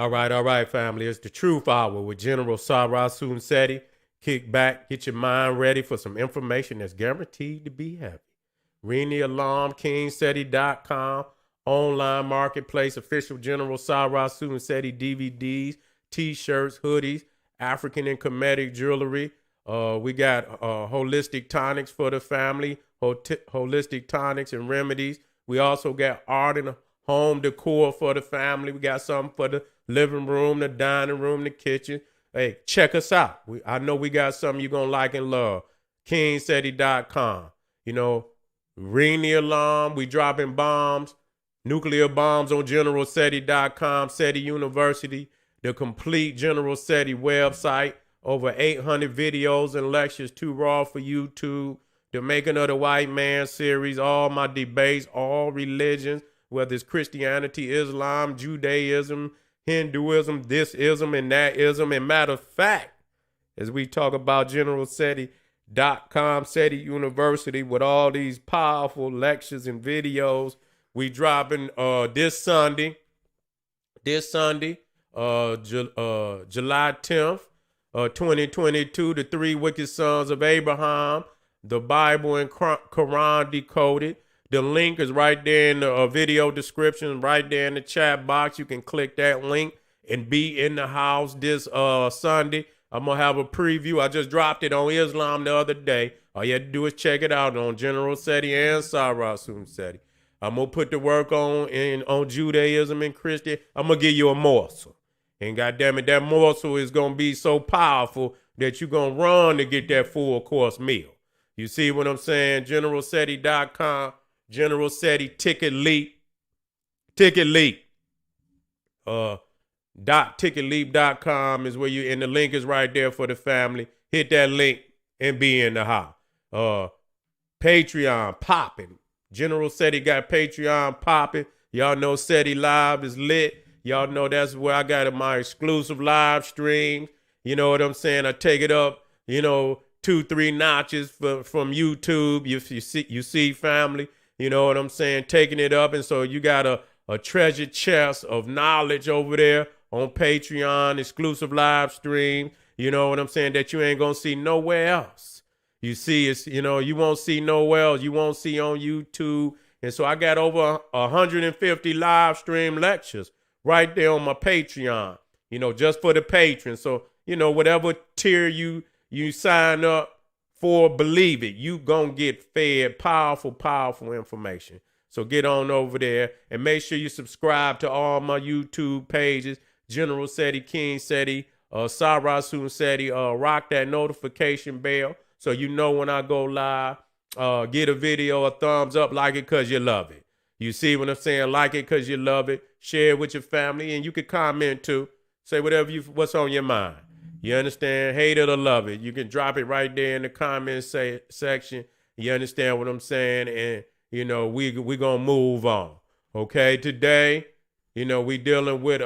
All right, family. It's the Truth Hour with General Sarah Seti. Kick back, get your mind ready for some information that's guaranteed to be heavy. Ring the alarm, KingSeti.com, online marketplace, official General Sarah Seti DVDs, t-shirts, hoodies, African and Kemetic jewelry. We got holistic tonics for the family, holistic tonics and remedies. We also got art and home decor for the family. We got something for the living room, the dining room, the kitchen. Hey, check us out. I know we got something you're going to like and love. KingSeti.com. You know, ring the alarm. We dropping bombs, nuclear bombs on GeneralSeti.com, SETI University, the complete General SETI website. Over 800 videos and lectures, too raw for YouTube. The Making of the White Man series, all my debates, all religions, whether it's Christianity, Islam, Judaism, Hinduism, this ism and that ism. And matter of fact, as we talk about GeneralSeti.com, SETI University, with all these powerful lectures and videos, we dropping this Sunday, July 10th, 2022, the three wicked sons of Abraham, the Bible and Quran decoded. The link is right there in the video description, right there in the chat box. You can click that link and be in the house this Sunday. I'm going to have a preview. I just dropped it on Islam the other day. All you have to do is check it out on General Seti and Sarah Seti. I'm going to put the work on Judaism and Christianity. I'm going to give you a morsel. And goddamn it, that morsel is going to be so powerful that you're going to run to get that full course meal. You see what I'm saying? GeneralSeti.com, General Seti Ticket Leap. Ticketleap.com is where you, and the link is right there for the family. Hit that link and be in the house. Patreon popping. General Seti got Patreon popping. Y'all know Seti Live is lit. Y'all know that's where I got my exclusive live stream. You know what I'm saying? I take it up, 2-3 notches from YouTube. You see family, you know what I'm saying? Taking it up. And so you got a treasure chest of knowledge over there on Patreon, exclusive live stream. You know what I'm saying? That you ain't going to see nowhere else. You see, you won't see nowhere else. You won't see on YouTube. And so I got over 150 live stream lectures right there on my Patreon, just for the patrons. So, whatever tier you sign up for, believe it, you gonna get fed powerful, powerful information. So get on over there and make sure you subscribe to all my YouTube pages, General Seti, King Seti, Sarah Seti, rock that notification bell so you know when I go live. Get a video a thumbs up, like it because you love it. You see what I'm saying? Like it because you love it. Share it with your family, and you can comment too. Say what's on your mind. You understand? Hate it or love it. You can drop it right there in the comment section. You understand what I'm saying? And, we going to move on. Okay? Today, we dealing with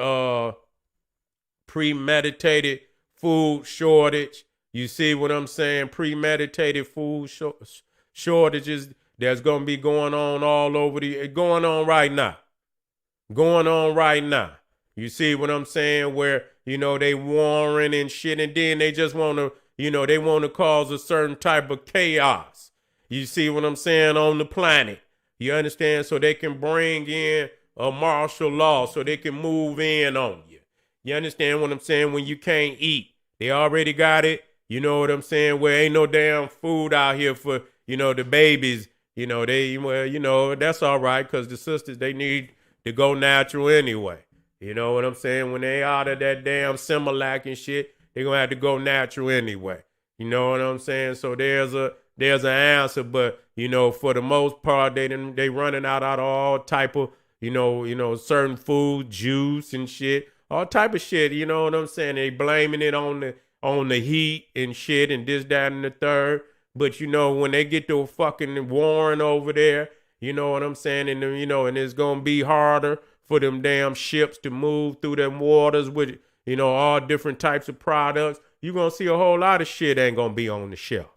premeditated food shortage. You see what I'm saying? Premeditated food shortages that's going to be going on all over going on right now. You see what I'm saying? Where, they warring and shit, and then they just want to, they want to cause a certain type of chaos. You see what I'm saying? On the planet. You understand? So they can bring in a martial law so they can move in on you. You understand what I'm saying? When you can't eat, they already got it. You know what I'm saying? Where ain't no damn food out here for, the babies. That's all right, because the sisters, they need to go natural anyway. You know what I'm saying? When they out of that damn Similac and shit, they're going to have to go natural anyway. You know what I'm saying? So there's an answer, but, for the most part, they running out of all type of, certain food, juice and shit, all type of shit. You know what I'm saying? They blaming it on the heat and shit and this, that, and the third. But, when they get to fucking warring over there, you know what I'm saying? And, and it's going to be harder for them damn ships to move through them waters with, all different types of products. You're going to see a whole lot of shit ain't going to be on the shelf.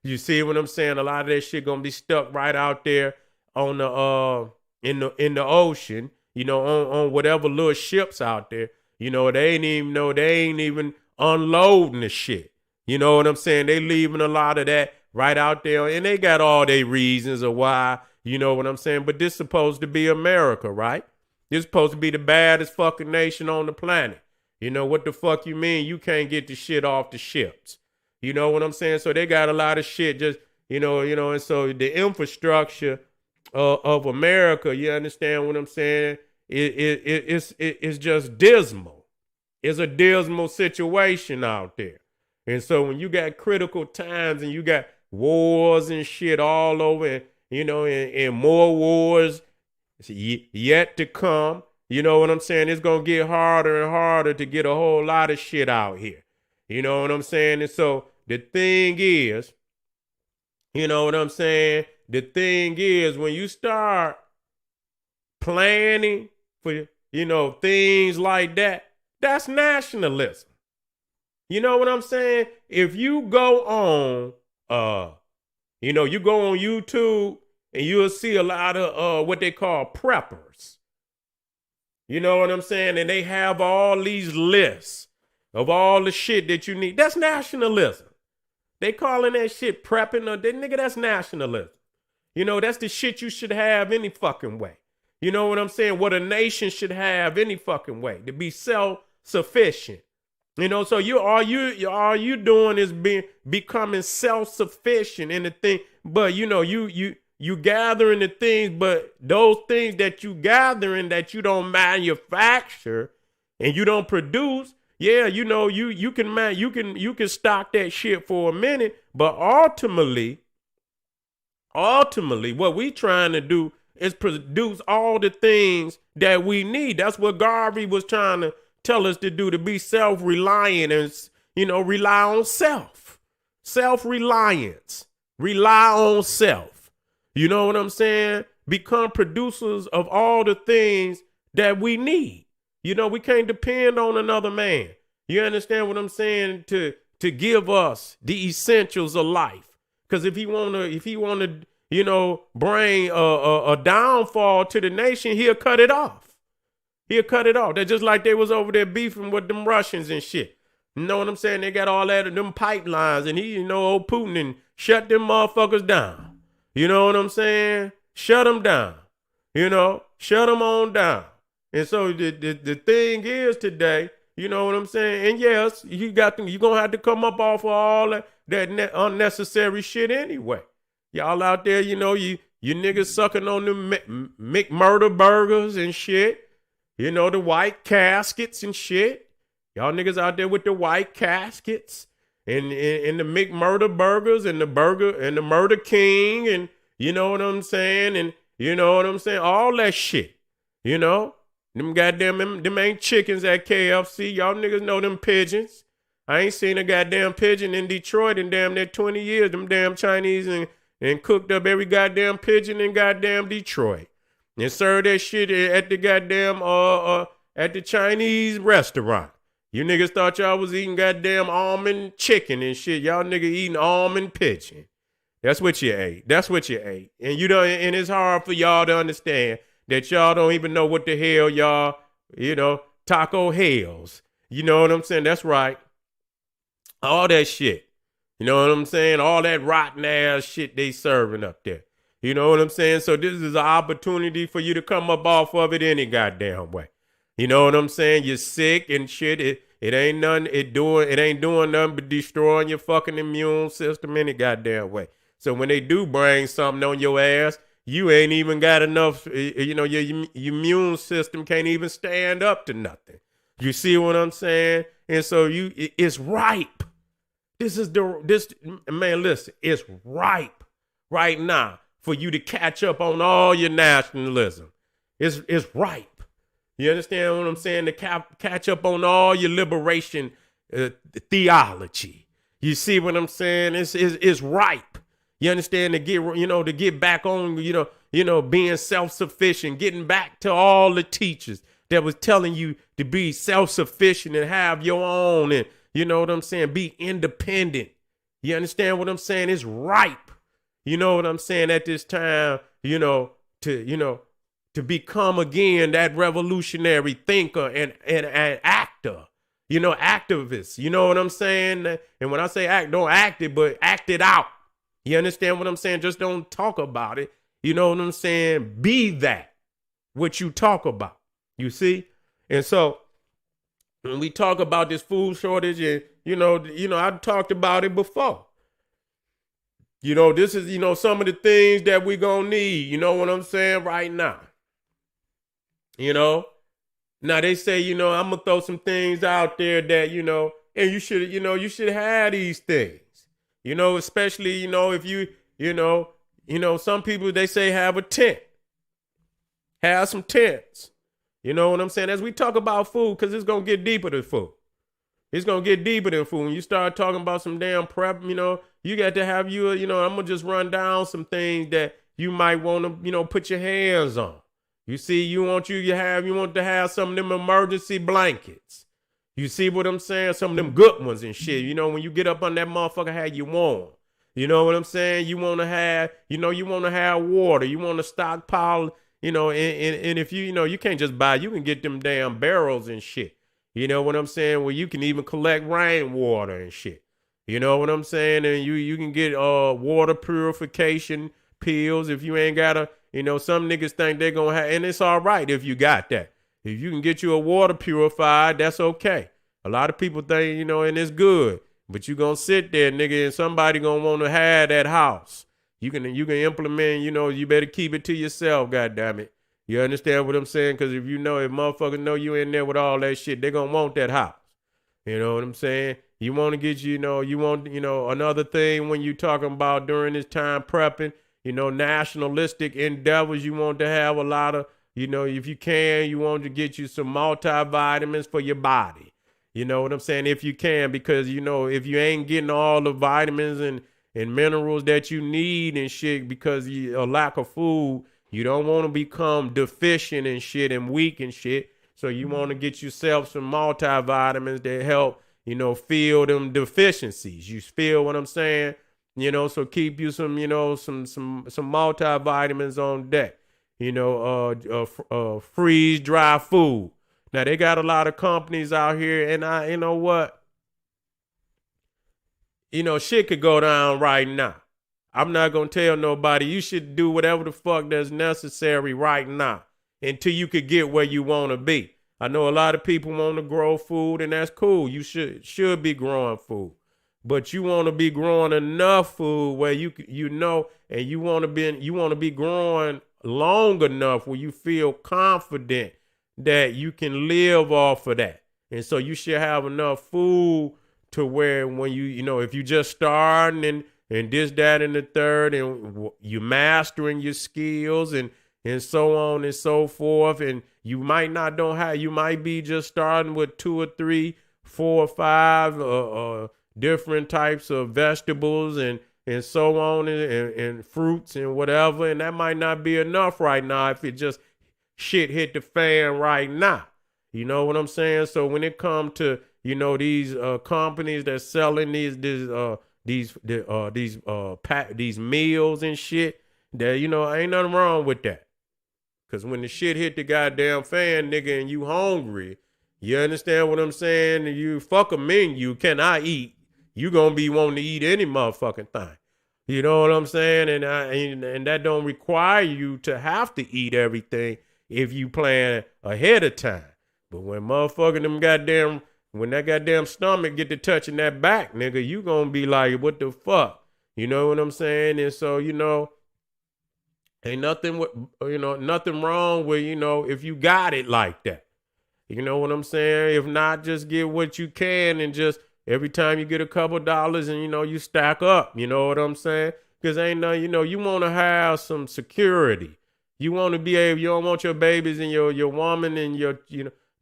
You see what I'm saying? A lot of that shit going to be stuck right out there on the, in the ocean, on whatever little ships out there. They ain't even unloading the shit. You know what I'm saying? They leaving a lot of that right out there, and they got all their reasons of why, you know what I'm saying? But this supposed to be America, right? This supposed to be the baddest fucking nation on the planet. What the fuck you mean you can't get the shit off the ships? You know what I'm saying? So they got a lot of shit just, and so the infrastructure of America, you understand what I'm saying? It's just dismal. It's a dismal situation out there. And so when you got critical times and you got wars and shit all over, and more wars yet to come, you know what I'm saying? It's going to get harder and harder to get a whole lot of shit out here. You know what I'm saying? And so the thing is, you know what I'm saying? The thing is, when you start planning for, things like that, that's nationalism. You know what I'm saying? If you go on, you go on YouTube and you'll see a lot of what they call preppers. You know what I'm saying? And they have all these lists of all the shit that you need. That's nationalism. They calling that shit prepping. Nigga, that's nationalism. That's the shit you should have any fucking way. You know what I'm saying? What a nation should have any fucking way, to be self-sufficient. So all you doing is becoming self-sufficient in the thing. But you gathering the things, but those things that you gathering that you don't manufacture and you don't produce, yeah, you can stock that shit for a minute, but ultimately, what we trying to do is produce all the things that we need. That's what Garvey was trying to tell us to do, to be self-reliant and, rely on self. Self-reliance. Rely on self. You know what I'm saying? Become producers of all the things that we need. We can't depend on another man. You understand what I'm saying? To give us the essentials of life. Because if he wanna, bring a downfall to the nation, he'll cut it off. He'll cut it off. They're just like they was over there beefing with them Russians and shit. You know what I'm saying? They got all that of them pipelines, and old Putin, and shut them motherfuckers down. You know what I'm saying? Shut them down. Shut them on down. And so the thing is today, you know what I'm saying? And yes, you're going to have to come up off of all that unnecessary shit anyway. Y'all out there, you niggas sucking on the McMurder burgers and shit. The white caskets and shit. Y'all niggas out there with the white caskets and the McMurder burgers and the Murder King, and you know what I'm saying? And you know what I'm saying? All that shit. Them goddamn, them ain't chickens at KFC. Y'all niggas know them pigeons. I ain't seen a goddamn pigeon in Detroit in damn near 20 years. Them damn Chinese and cooked up every goddamn pigeon in goddamn Detroit. And served that shit at the goddamn, at the Chinese restaurant. You niggas thought y'all was eating goddamn almond chicken and shit. Y'all niggas eating almond pigeon. That's what you ate. That's what you ate. And and it's hard for y'all to understand that y'all don't even know what the hell y'all, taco hells. You know what I'm saying? That's right. All that shit. You know what I'm saying? All that rotten ass shit they serving up there. You know what I'm saying? So this is an opportunity for you to come up off of it any goddamn way. You know what I'm saying? You're sick and shit. It ain't nothing. It ain't doing nothing but destroying your fucking immune system any goddamn way. So when they do bring something on your ass, you ain't even got enough. Your immune system can't even stand up to nothing. You see what I'm saying? And so it's ripe. Man, listen, it's ripe right now for you to catch up on all your nationalism. It's ripe. You understand what I'm saying? To catch up on all your liberation theology. You see what I'm saying? It's ripe. You understand? To get back on, being self-sufficient, getting back to all the teachers that was telling you to be self-sufficient and have your own, and you know what I'm saying? Be independent. You understand what I'm saying? It's ripe. You know what I'm saying? At this time, to become again that revolutionary thinker and actor. actor, activists. You know what I'm saying? And when I say act, don't act it, but act it out. You understand what I'm saying? Just don't talk about it. You know what I'm saying? Be that what you talk about. You see? And so when we talk about this food shortage, and I talked about it before. This is, some of the things that we're going to need, you know what I'm saying, right now. Now they say, I'm going to throw some things out there that, and you should have these things, especially, if some people, they say have a tent, have some tents. You know what I'm saying? As we talk about food, because it's going to get deeper than food. It's going to get deeper than food. When you start talking about some damn prep, you got to have I'm going to just run down some things that you might want to, put your hands on. You see, you want to have some of them emergency blankets. You see what I'm saying? Some of them good ones and shit. When you get up on that motherfucker, have you warm. You know what I'm saying? You want to have, you want to have water. You want to stockpile, and if you can't just buy, you can get them damn barrels and shit. You know what I'm saying? Well, you can even collect rainwater and shit. You know what I'm saying? And you can get water purification pills if you ain't got some niggas think they're going to have, and it's all right if you got that. If you can get you a water purified, that's okay. A lot of people think, and it's good, but you going to sit there, nigga, and somebody going to want to have that house. You can implement, you better keep it to yourself, goddammit. You understand what I'm saying? Because if motherfuckers know you in there with all that shit, they're going to want that house. You know what I'm saying? You want to get, another thing when you talking about during this time prepping, nationalistic endeavors, you want to have a lot of, if you can, you want to get you some multivitamins for your body. You know what I'm saying? If you can, because, if you ain't getting all the vitamins and minerals that you need and shit because a lack of food, you don't want to become deficient and shit and weak and shit. So you want to get yourself some multivitamins that help, fill them deficiencies. You feel what I'm saying? So keep you some, some multivitamins on deck. Freeze dry food. Now they got a lot of companies out here, and you know what? Shit could go down right now. I'm not going to tell nobody you should do whatever the fuck that's necessary right now until you could get where you want to be. I know a lot of people want to grow food, and that's cool. You should be growing food. But you want to be growing enough food where and you want to be growing long enough where you feel confident that you can live off of that. And so you should have enough food to where when if you just starting and this, that, and the third, and you mastering your skills and so on and so forth, and you might be just starting with 2 or 3, 4 or 5 different types of vegetables and so on and fruits and whatever, and that might not be enough right now if it just shit hit the fan right now. You know what I'm saying? So when it comes to these companies that's selling these meals and shit, that ain't nothing wrong with that. Cause when the shit hit the goddamn fan, nigga, and you hungry, you understand what I'm saying? And you fuck a menu, can I eat? You gonna be wanting to eat any motherfucking thing. You know what I'm saying? And that don't require you to have to eat everything if you plan ahead of time. But when when that goddamn stomach get to touching that back, nigga, you gonna be like, what the fuck? You know what I'm saying? And so, ain't nothing nothing wrong with, if you got it like that. You know what I'm saying? If not, just get what you can and just every time you get a couple dollars and, you stack up. You know what I'm saying? Because ain't nothing, you want to have some security. You want to be able, you don't want your babies and your woman and your,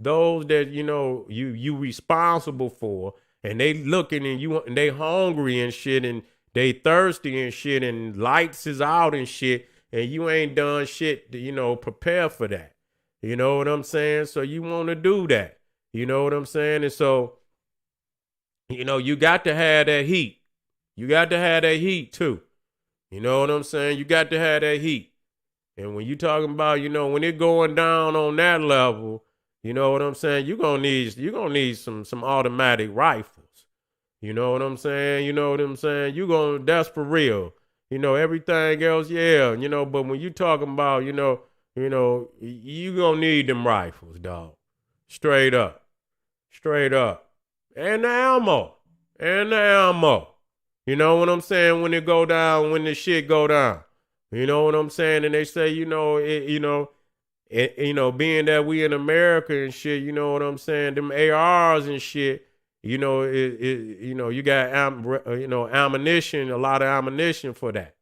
those that, you responsible for, and they looking and they hungry and shit, and they thirsty and shit, and lights is out and shit, and you ain't done shit to, prepare for that. You know what I'm saying? So you want to do that. You know what I'm saying? And so, you got to have that heat. You got to have that heat too. You know what I'm saying? You got to have that heat. And when you talking about, when it going down on that level, You know what I'm saying? You gonna need some automatic rifles. You know what I'm saying? You know what I'm saying? That's for real. Everything else, yeah, but when you talking about, you gonna need them rifles, dog. Straight up. Straight up. And the ammo. And the ammo. You know what I'm saying? When it go down, when the shit go down. You know what I'm saying? And they say, being that we in America and shit, you know what I'm saying? Them ARs and shit, you got ammunition, a lot of ammunition for that.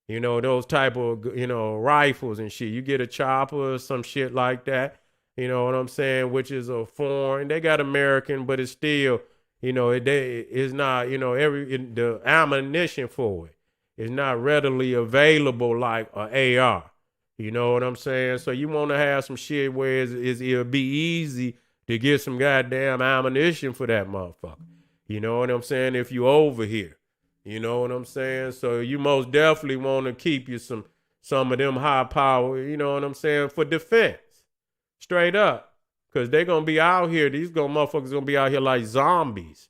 Those type of rifles and shit. You get a chopper or some shit like that. You know what I'm saying? Which is a foreign. They got American, but it's still, it's not, the ammunition for it is not readily available like a AR. You know what I'm saying? So you want to have some shit where it'll be easy to get some goddamn ammunition for that motherfucker. You know what I'm saying? If you over here. You know what I'm saying? So you most definitely want to keep you some of them high power, you know what I'm saying, for defense. Straight up. Because they're going to be out here. These motherfuckers going to be out here like zombies.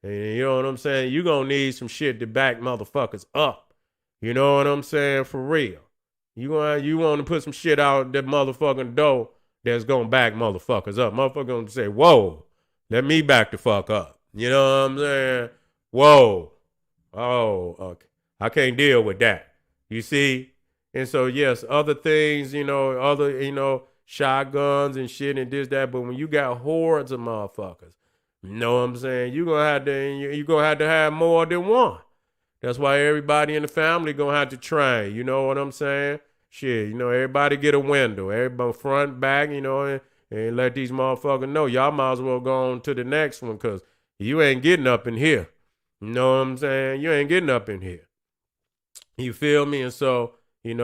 And you know what I'm saying? You're going to need some shit to back motherfuckers up. You know what I'm saying? For real. You want to put some shit out that motherfucking door that's going to back motherfuckers up. Motherfuckers going to say, whoa, let me back the fuck up. You know what I'm saying? Whoa. Oh, okay. I can't deal with that. You see? And so, yes, other things, shotguns and shit and this, that. But when you got hordes of motherfuckers, you know what I'm saying? You're going to have to have more than one. That's why everybody in the family going to have to train. You know what I'm saying? Shit, everybody get a window. Everybody front, back, and let these motherfuckers know. Y'all might as well go on to the next one because you ain't getting up in here. You know what I'm saying? You ain't getting up in here. You feel me? And so, you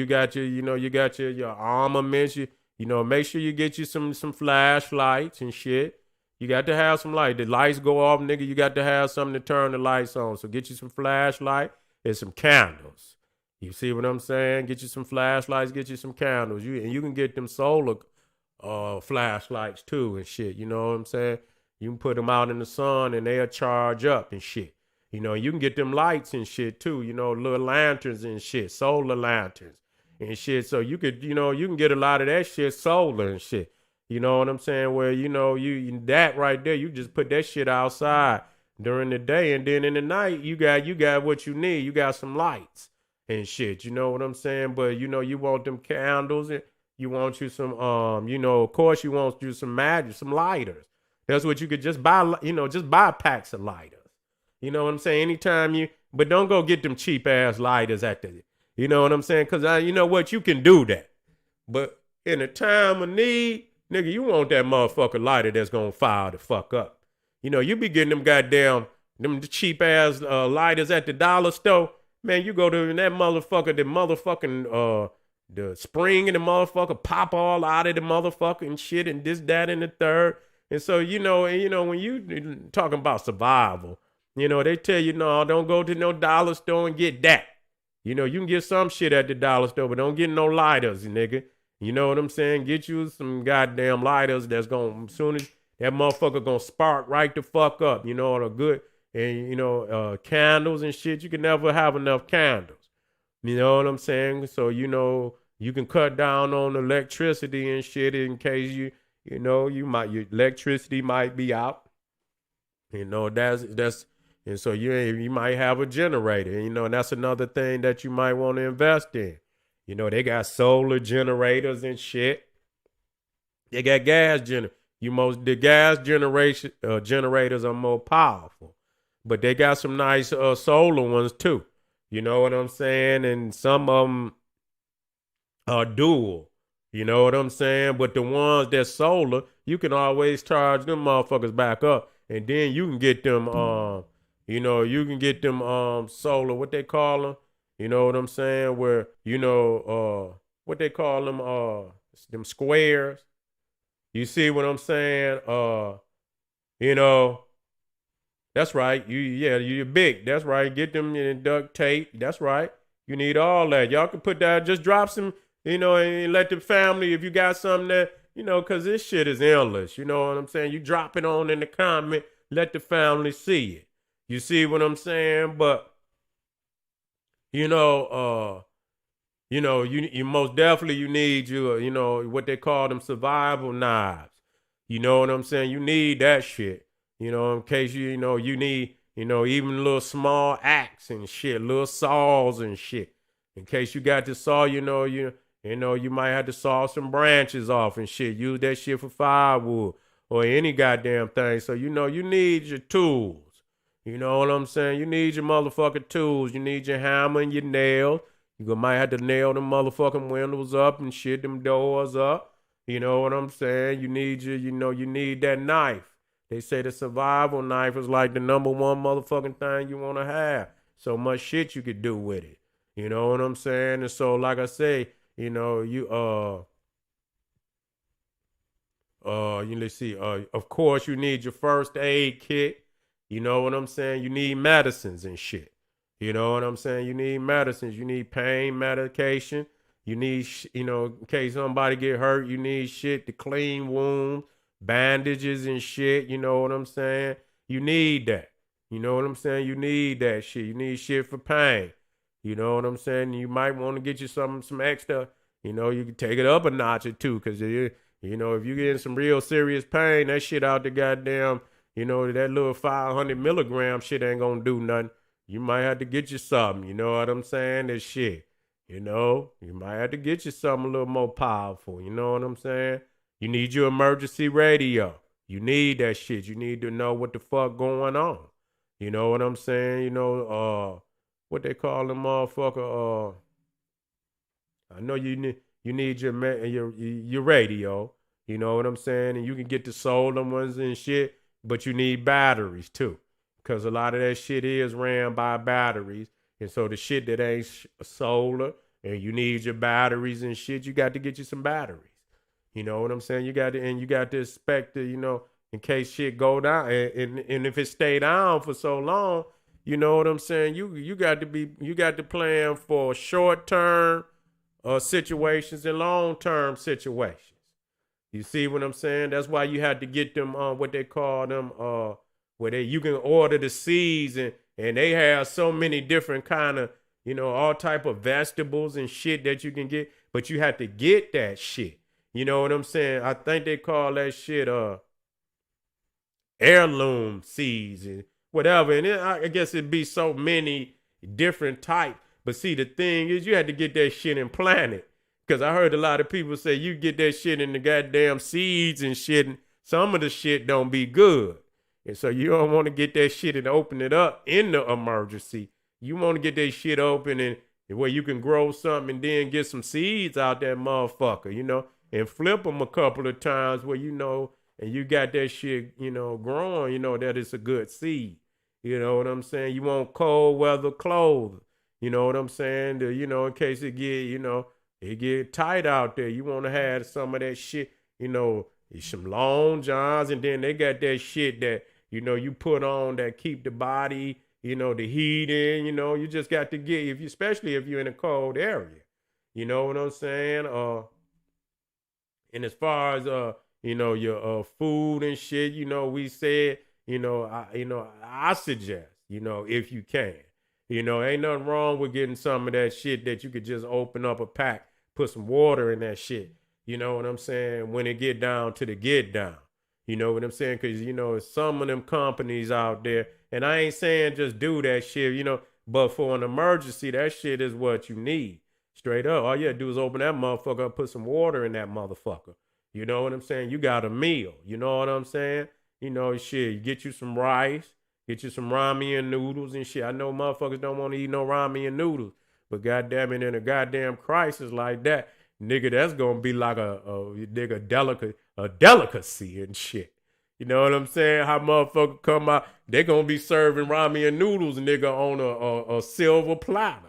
got your armaments. Make sure you get you some flashlights and shit. You got to have some light. The lights go off, nigga. You got to have something to turn the lights on. So get you some flashlight and some candles. You see what I'm saying? Get you some flashlights, get you some candles. You can get them solar flashlights too and shit. You know what I'm saying? You can put them out in the sun and they'll charge up and shit. You can get them lights and shit too. Little lanterns and shit, solar lanterns and shit. So you can get a lot of that shit solar and shit. You know what I'm saying? Where, you that right there, you just put that shit outside during the day. And then in the night, you got what you need. You got some lights and shit. You know what I'm saying? But, you want them candles and you want you some, of course you want you some magic, some lighters. That's what you could just buy, just buy packs of lighters. You know what I'm saying? But don't go get them cheap ass lighters you know what I'm saying? Because you know what? You can do that. But in a time of need, nigga, you want that motherfucker lighter that's gonna fire the fuck up. You be getting them goddamn, them cheap ass lighters at the dollar store. Man, you go to that motherfucker, the spring in the motherfucker pop all out of the motherfucker and shit and this, that, and the third. And so, when you talking about survival, they tell you, no, don't go to no dollar store and get that. You can get some shit at the dollar store, but don't get no lighters, nigga. You know what I'm saying? Get you some goddamn lighters that's going, as soon as that motherfucker gonna spark right the fuck up, or a good, and, candles and shit. You can never have enough candles. You know what I'm saying? So, you can cut down on electricity and shit in case your electricity might be out. And so you might have a generator, and that's another thing that you might want to invest in. They got solar generators and shit. They got gas the gas generators are more powerful, but they got some nice solar ones too. You know what I'm saying? And some of them are dual. You know what I'm saying? But the ones that's solar, you can always charge them motherfuckers back up, and then you can get them. Solar. What they call them? You know what I'm saying? Where what they call them squares. You see what I'm saying? That's right. You're big. That's right. Get them in duct tape. That's right. You need all that. Y'all can put that. Just drop some. And let the family. If you got something that because this shit is endless. You know what I'm saying? You drop it on in the comment, let the family see it. You see what I'm saying? But, you know, you most definitely you need your, what they call them survival knives. You know what I'm saying? You need that shit. In case you need, even little small axe and shit, little saws and shit. In case you got to saw, you might have to saw some branches off and shit. Use that shit for firewood or any goddamn thing. So you need your tools. You know what I'm saying? You need your motherfucking tools. You need your hammer and your nails. You might have to nail them motherfucking windows up and shit them doors up. You know what I'm saying? You need that knife. They say the survival knife is like the number one motherfucking thing you want to have. So much shit you could do with it. You know what I'm saying? And so, like I say, let's see, of course you need your first aid kit. You know what I'm saying? You need medicines and shit. You know what I'm saying? You need medicines. You need pain medication. You need, in case somebody get hurt, you need shit to clean wounds, bandages and shit. You know what I'm saying? You need that. You know what I'm saying? You need that shit. You need shit for pain. You know what I'm saying? You might want to get you some extra. You can take it up a notch or two, because if you get in some real serious pain, that shit out the goddamn, that little 500 milligram shit ain't gonna do nothing. You might have to get you something. You know what I'm saying? That shit. You might have to get you something a little more powerful. You know what I'm saying? You need your emergency radio. You need that shit. You need to know what the fuck going on. You know what I'm saying? What they call them motherfucker. I know you need your radio. You know what I'm saying? And you can get the solar ones and shit, but you need batteries too, because a lot of that shit is ran by batteries. And so the shit that ain't solar, and you need your batteries and shit, you got to get you some batteries. You know what I'm saying? You got to expect to, in case shit go down, and if it stay down for so long, you know what I'm saying? You got to plan for short term situations and long term situations. You see what I'm saying? That's why you had to get them what they call them where you can order the seeds, and they have so many different kind of, all type of vegetables and shit that you can get, but you have to get that shit. You know what I'm saying? I think they call that shit heirloom seeds and whatever. And I guess it'd be so many different types. But see, the thing is, you had to get that shit and plant it. Because I heard a lot of people say you get that shit in the goddamn seeds and shit, and some of the shit don't be good. And so you don't want to get that shit and open it up in the emergency. You want to get that shit open and where you can grow something and then get some seeds out that motherfucker, and flip them a couple of times where, and you got that shit, growing, that it's a good seed. You know what I'm saying? You want cold weather clothes. You know what I'm saying? In case it get tight out there. You want to have some of that shit, some long johns, and then they got that shit that, you put on that keep the body, the heat in, you just got to get, especially if you're in a cold area. You know what I'm saying? And as far as, your food and shit, we said, I suggest, if you can. Ain't nothing wrong with getting some of that shit that you could just open up a pack, put some water in that shit. You know what I'm saying? When it get down to the get down. You know what I'm saying? Because, some of them companies out there, and I ain't saying just do that shit, but for an emergency, that shit is what you need. Straight up. All you gotta do is open that motherfucker up, put some water in that motherfucker. You know what I'm saying? You got a meal. You know what I'm saying? Shit, you get you some rice, get you some ramen noodles and shit. I know motherfuckers don't want to eat no ramen noodles, but goddamn it, in a goddamn crisis like that, nigga, that's gonna be like a delicacy and shit. You know what I'm saying? How motherfuckers come out, they gonna be serving ramen noodles, nigga, on a silver platter.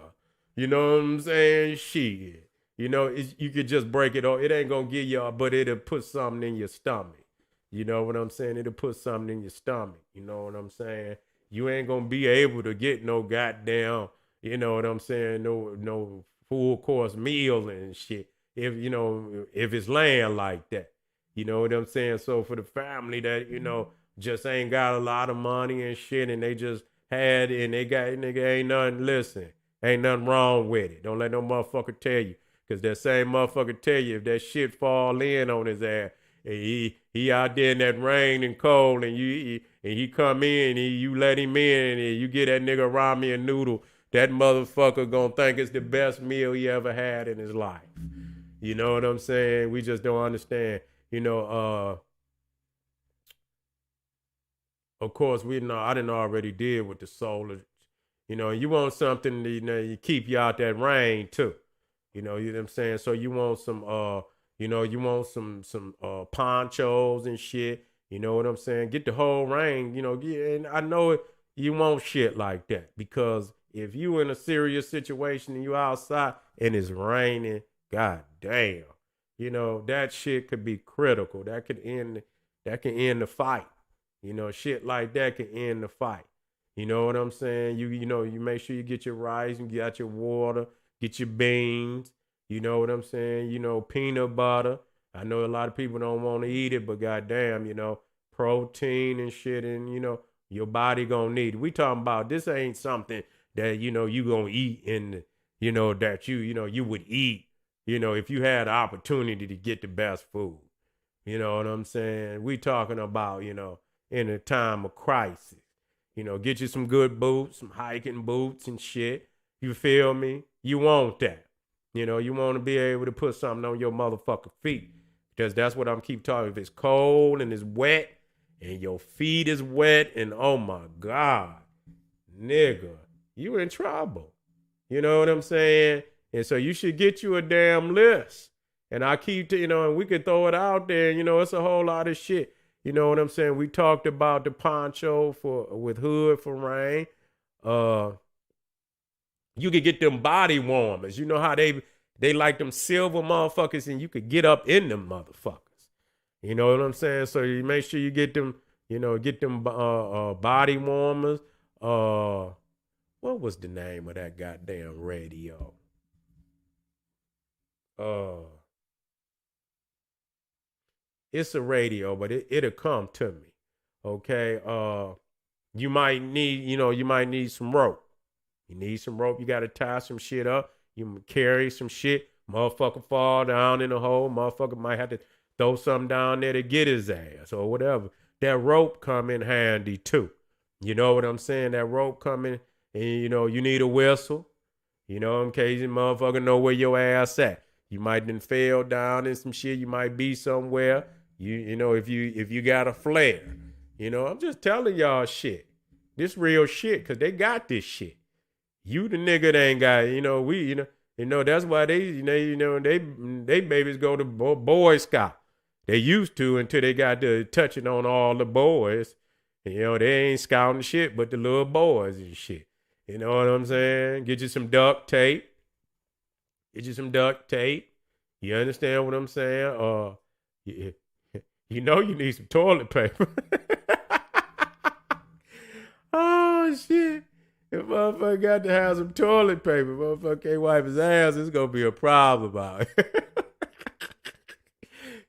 You know what I'm saying? Shit. You could just break it off. It ain't gonna give you, but it'll put something in your stomach. You know what I'm saying? It'll put something in your stomach. You know what I'm saying? You ain't gonna be able to get no goddamn, you know what I'm saying? No full course meal and shit. If it's laying like that. You know what I'm saying? So for the family that, just ain't got a lot of money and shit, and they just had it and they got, nigga, ain't nothing, listen, ain't nothing wrong with it. Don't let no motherfucker tell you. Cause that same motherfucker tell you if that shit fall in on his ass, and he out there in that rain and cold, and he come in, and you let him in, and you get that nigga ramen noodle, that motherfucker gonna think it's the best meal he ever had in his life. You know what I'm saying? We just don't understand. You know, of course, I didn't already did with the solar. You want something, you keep you out that rain too. You know what I'm saying? So you want some you want some ponchos and shit. You know what I'm saying? Get the whole rain, and I know you want shit like that because if you in a serious situation and you outside and it's raining, god damn, that shit could be critical. That can end the fight. Shit like that can end the fight. You know what I'm saying? You make sure you get your rice and get your water, get your beans. You know what I'm saying? Peanut butter. I know a lot of people don't want to eat it, but goddamn, protein and shit, and your body gonna need it. We talking about this ain't something that you gonna eat in that you would eat, if you had the opportunity to get the best food. You know what I'm saying? We talking about, in a time of crisis. Get you some good boots, some hiking boots and shit. You feel me? You want that. You want to be able to put something on your motherfucking feet. Because that's what I'm keep talking. If it's cold and it's wet and your feet is wet and oh my God, nigga, you in trouble. You know what I'm saying? And so you should get you a damn list. And I keep, and we could throw it out there. It's a whole lot of shit. You know what I'm saying? We talked about the poncho with hood for rain. You could get them body warmers. You know how they like them silver motherfuckers, and you could get up in them motherfuckers. You know what I'm saying? So you make sure you get them, body warmers. What was the name of that goddamn radio? It's a radio, but it'll come to me. Okay. You might need some rope. You need some rope. You got to tie some shit up. You carry some shit. Motherfucker fall down in a hole. Motherfucker might have to throw something down there to get his ass or whatever. That rope come in handy too. You know what I'm saying? That rope come in, and you need a whistle. In case the motherfucker know where your ass at. You might then fell down in some shit. You might be somewhere. If you got a flare. I'm just telling y'all shit. This real shit, because they got this shit. You the nigga that ain't got, that's why they babies go to Boy Scout. They used to until they got to touching on all the boys. They ain't scouting shit but the little boys and shit. You know what I'm saying? Get you some duct tape. You understand what I'm saying? You need some toilet paper. Oh, shit. If motherfucker got to have some toilet paper, motherfucker can't wipe his ass, it's going to be a problem out here.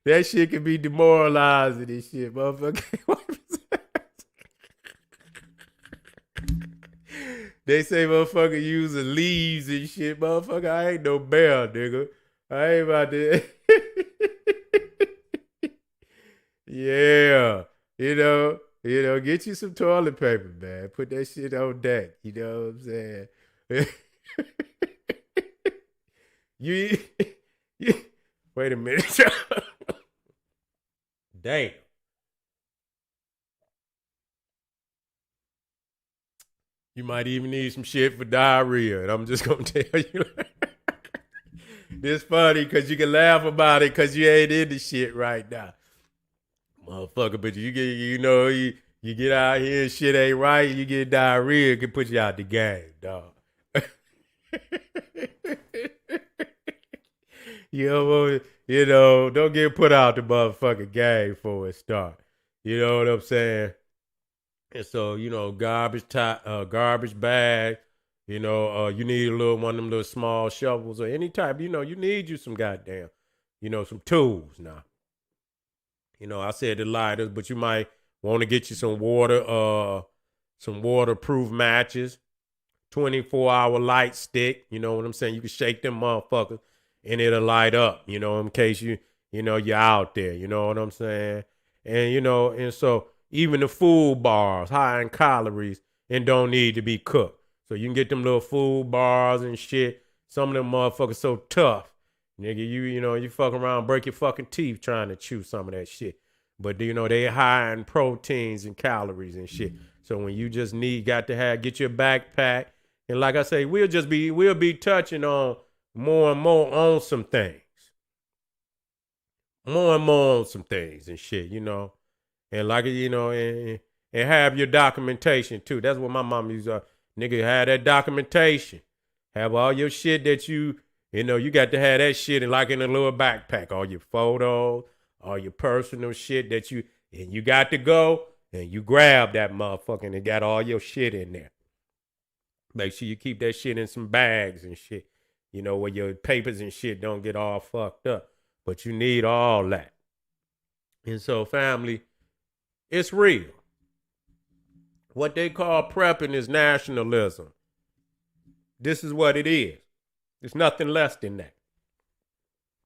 That shit can be demoralizing and shit. Motherfucker can't wipe his ass. They say motherfucker using leaves and shit. Motherfucker, I ain't no bear, nigga. I ain't about to. Yeah. Get you some toilet paper, man. Put that shit on deck. You know what I'm saying? you, wait a minute. Damn. You might even need some shit for diarrhea. And I'm just going to tell you. This funny because you can laugh about it because you ain't in the shit right now. Motherfucker, but you get, you get out here and shit ain't right, you get diarrhea, it can put you out the game, dog. Don't get put out the motherfucking game for a start. You know what I'm saying? And so, garbage bag, you need a little one of them little small shovels or any type, you need you some goddamn, some tools now. I said the lighters, but you might want to get you some waterproof matches, 24-hour light stick. You know what I'm saying? You can shake them motherfuckers and it'll light up, in case you're out there. You know what I'm saying? And so even the food bars, high in calories and don't need to be cooked. So you can get them little food bars and shit. Some of them motherfuckers so tough. Nigga, you fuck around, break your fucking teeth trying to chew some of that shit. But they high in proteins and calories and shit. So when you just get your backpack, and like I say, we'll be touching on more and more on some things. More and more on some things and shit, And like and have your documentation too. That's what my mom used to nigga have that documentation. Have all your shit that you got to have that shit in a little backpack. All your photos, all your personal shit and you got to go and you grab that motherfucker and it got all your shit in there. Make sure you keep that shit in some bags and shit, where your papers and shit don't get all fucked up. But you need all that. And so, family, it's real. What they call prepping is nationalism. This is what it is. It's nothing less than that.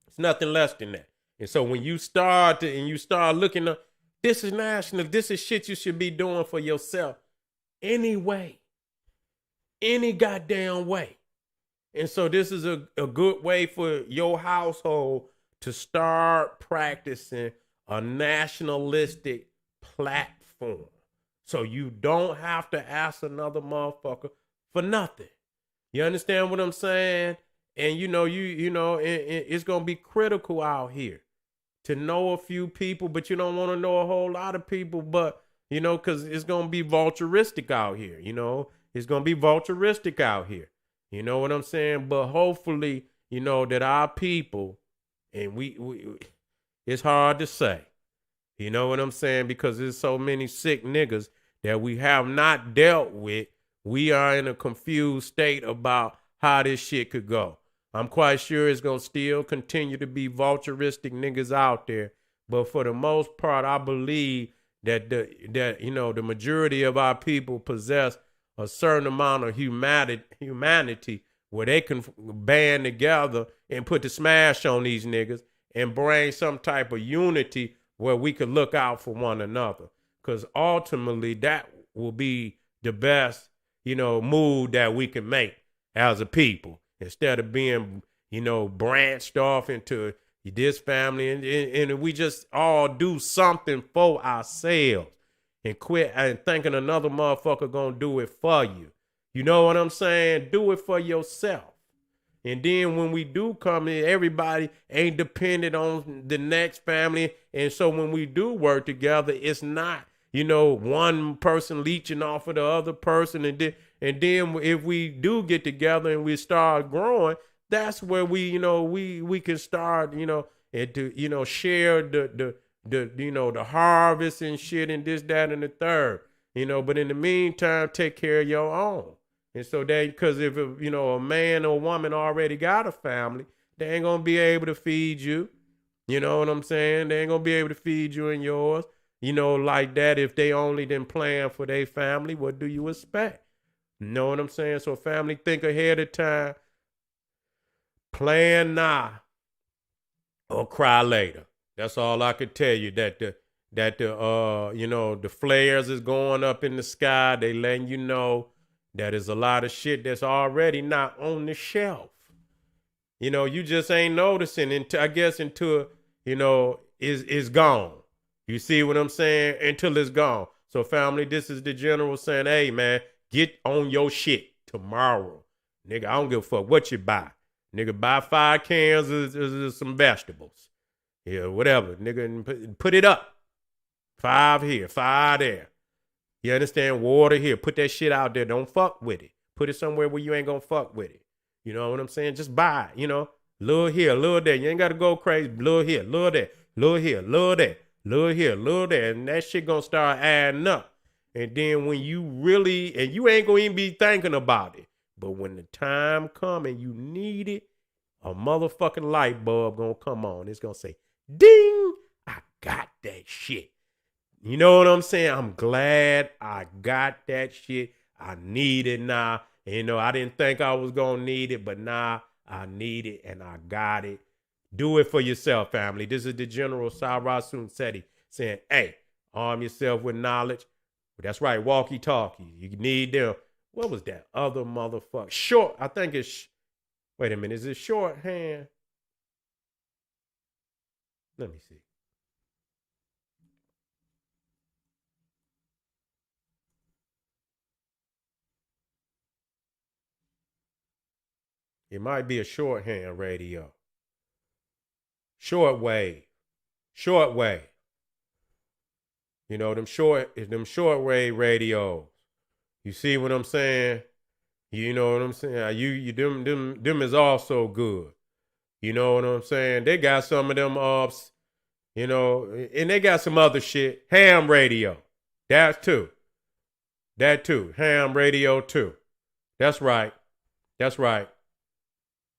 It's nothing less than that. And so when you start looking up, this is national. This is shit you should be doing for yourself anyway. Any goddamn way. And so this is a good way for your household to start practicing a nationalistic platform. So you don't have to ask another motherfucker for nothing. You understand what I'm saying? And it's going to be critical out here to know a few people, but you don't want to know a whole lot of people, but, because it's going to be vulturistic out here, It's going to be vulturistic out here. You know what I'm saying? But hopefully, that our people, and we it's hard to say. You know what I'm saying? Because there's so many sick niggas that we have not dealt with. We are in a confused state about how this shit could go. I'm quite sure it's going to still continue to be vulturistic niggas out there. But for the most part, I believe that the majority of our people possess a certain amount of humanity where they can band together and put the smash on these niggas and bring some type of unity where we could look out for one another. Because ultimately that will be the best, move that we can make as a people. Instead of being, branched off into this family and we just all do something for ourselves and quit and thinking another motherfucker gonna do it for you. You know what I'm saying? Do it for yourself. And then when we do come in, everybody ain't dependent on the next family. And so when we do work together, it's not, one person leeching off of the other person. And then if we do get together and we start growing, that's where we can start, and to, share the harvest and shit and this, that, and the third, but in the meantime, take care of your own. And so because if, a man or woman already got a family, they ain't going to be able to feed you. You know what I'm saying? They ain't going to be able to feed you and yours, like that. If they only didn't plan for their family, what do you expect? You know what I'm saying? So family, think ahead of time. Plan now or cry later. That's all I could tell you. That the flares is going up in the sky. They letting you know that is a lot of shit that's already not on the shelf. You just ain't noticing until it's gone. You see what I'm saying? Until it's gone. So family, this is the general saying, hey man, get on your shit tomorrow. Nigga, I don't give a fuck what you buy. Nigga, buy 5 cans of some vegetables. Yeah, whatever. Nigga, put it up. 5 here, 5 there. You understand? Water here. Put that shit out there. Don't fuck with it. Put it somewhere where you ain't gonna fuck with it. You know what I'm saying? Just buy it, Little here, little there. You ain't gotta go crazy. Little here, little there. Little here, little there. Little here, little there. And that shit gonna start adding up. And then when you really, and you ain't gonna even be thinking about it. But when the time come and you need it, a motherfucking light bulb gonna come on. It's gonna say, ding, I got that shit. You know what I'm saying? I'm glad I got that shit. I need it now. You know, I didn't think I was going to need it, but now I need it and I got it. Do it for yourself, family. This is the General Cyrus Seti saying, hey, arm yourself with knowledge. That's right, walkie-talkie. You need them. What was that other motherfucker? Short, I think it's, wait a minute, is it shorthand? Let me see. It might be a shorthand radio. Shortwave. Shortwave. You know, them shortwave radios. You see what I'm saying? You know what I'm saying? Them is also good. You know what I'm saying? They got some of them ups, you know, and they got some other shit. Ham radio. That too. That too. Ham radio too. That's right. That's right.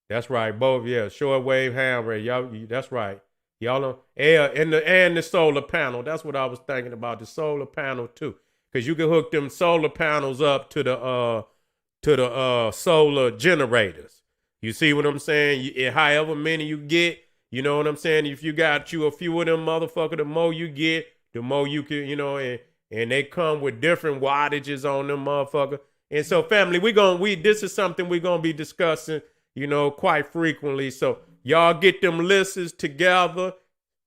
That's right. Both, yeah. Shortwave, ham radio. Y'all, that's right. Y'all know. And the solar panel. That's what I was thinking about. The solar panel too. Because you can hook them solar panels up to the solar generators. You see what I'm saying? However many you get, you know what I'm saying? If you got you a few of them motherfucker, the more you get, the more you can, you know, and they come with different wattages on them motherfucker. And so, family, this is something we're gonna be discussing, you know, quite frequently. So y'all get them lists together,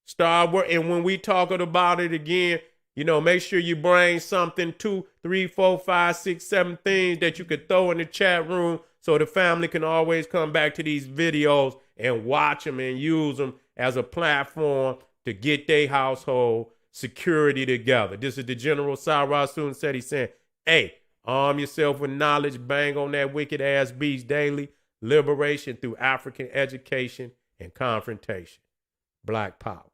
start work, and when we talking about it again, you know, make sure you bring something, 2, 3, 4, 5, 6, 7 things that you could throw in the chat room so the family can always come back to these videos and watch them and use them as a platform to get their household security together. This is the General Cyrus Seti saying, hey, arm yourself with knowledge, bang on that wicked ass beast daily, liberation through African education and confrontation. Black power.